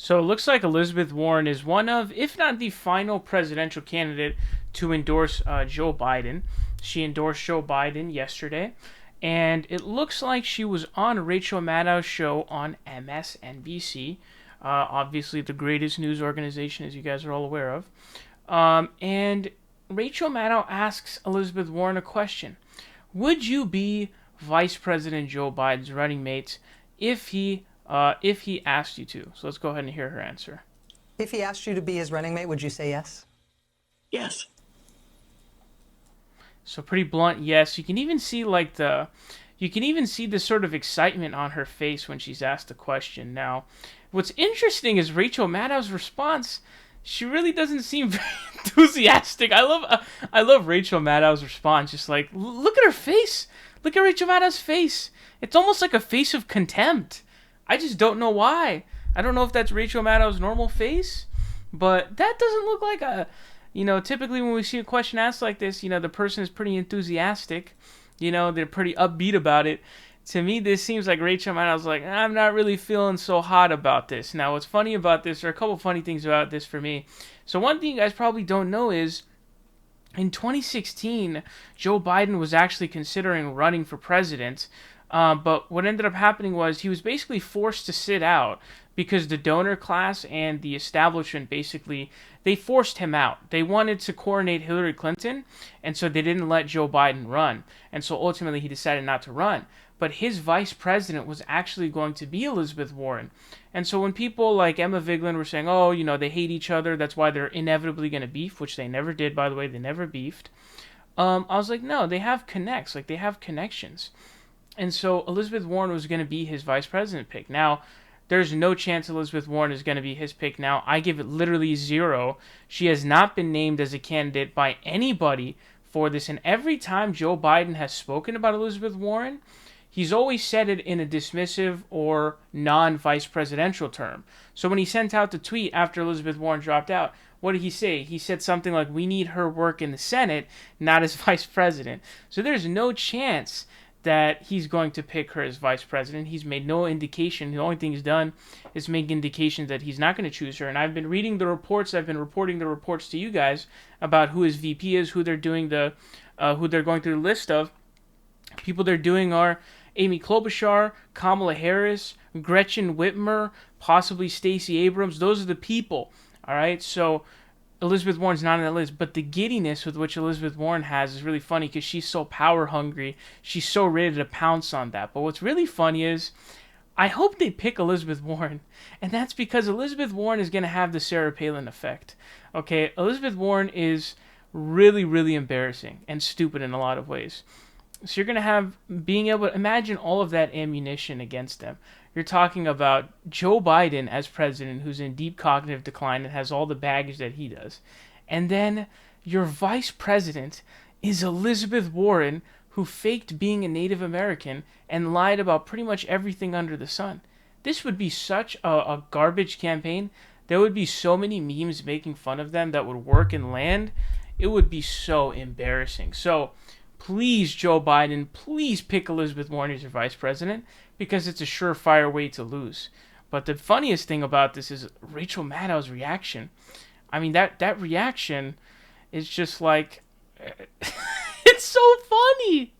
So it looks like Elizabeth Warren is one of, if not the final presidential candidate to endorse Joe Biden. She endorsed Joe Biden yesterday, and it looks like she was on Rachel Maddow's show on MSNBC. Obviously, the greatest news organization, as you guys are all aware of. And Rachel Maddow asks Elizabeth Warren a question. Would you be Vice President Joe Biden's running mate if he asked you to? So let's go ahead and hear her answer. If he asked you to be his running mate, would you say yes? Yes. So pretty blunt, yes. You can even see the sort of excitement on her face when she's asked the question. Now, what's interesting is Rachel Maddow's response. She really doesn't seem very enthusiastic. I love Rachel Maddow's response. Just like, look at her face. Look at Rachel Maddow's face. It's almost like a face of contempt. I just don't know why. I don't know if that's Rachel Maddow's normal face, but that doesn't look like a, typically when we see a question asked like this, the person is pretty enthusiastic. They're pretty upbeat about it. To me, this seems like Rachel Maddow's like, I'm not really feeling so hot about this. Now, what's funny about this, there are a couple funny things about this for me. So one thing you guys probably don't know is, in 2016, Joe Biden was actually considering running for president. But what ended up happening was he was basically forced to sit out because the donor class and the establishment basically, they forced him out. They wanted to coronate Hillary Clinton, and so they didn't let Joe Biden run. And so ultimately he decided not to run. But his vice president was actually going to be Elizabeth Warren. And so when people like Emma Vigeland were saying, oh, they hate each other, that's why they're inevitably going to beef, which they never did, by the way, they never beefed. I was like, no, they have connects, they have connections. And so Elizabeth Warren was going to be his vice president pick. Now, there's no chance Elizabeth Warren is going to be his pick now. I give it literally 0. She has not been named as a candidate by anybody for this. And every time Joe Biden has spoken about Elizabeth Warren, he's always said it in a dismissive or non-vice presidential term. So when he sent out the tweet after Elizabeth Warren dropped out, what did he say? He said something like, we need her work in the Senate, not as vice president. So there's no chance that he's going to pick her as vice president. He's made no indication. The only thing he's done is make indications that he's not going to choose her. And I've been reading the reports. I've been reporting the reports to you guys about who his VP is, who they're going through the list of. People they're doing are Amy Klobuchar, Kamala Harris, Gretchen Whitmer, possibly Stacey Abrams. Those are the people. All right, so Elizabeth Warren's not on that list, but the giddiness with which Elizabeth Warren has is really funny because she's so power hungry. She's so ready to pounce on that. But what's really funny is I hope they pick Elizabeth Warren, and that's because Elizabeth Warren is going to have the Sarah Palin effect. Okay, Elizabeth Warren is really, really embarrassing and stupid in a lot of ways. So you're going to have being able to imagine all of that ammunition against them. You're talking about Joe Biden as president, who's in deep cognitive decline and has all the baggage that he does. And then your vice president is Elizabeth Warren, who faked being a Native American and lied about pretty much everything under the sun. This would be such a garbage campaign. There would be so many memes making fun of them that would work and land. It would be so embarrassing. So please, Joe Biden, please pick Elizabeth Warren as your vice president because it's a surefire way to lose. But the funniest thing about this is Rachel Maddow's reaction. I mean, that reaction is just like, it's so funny.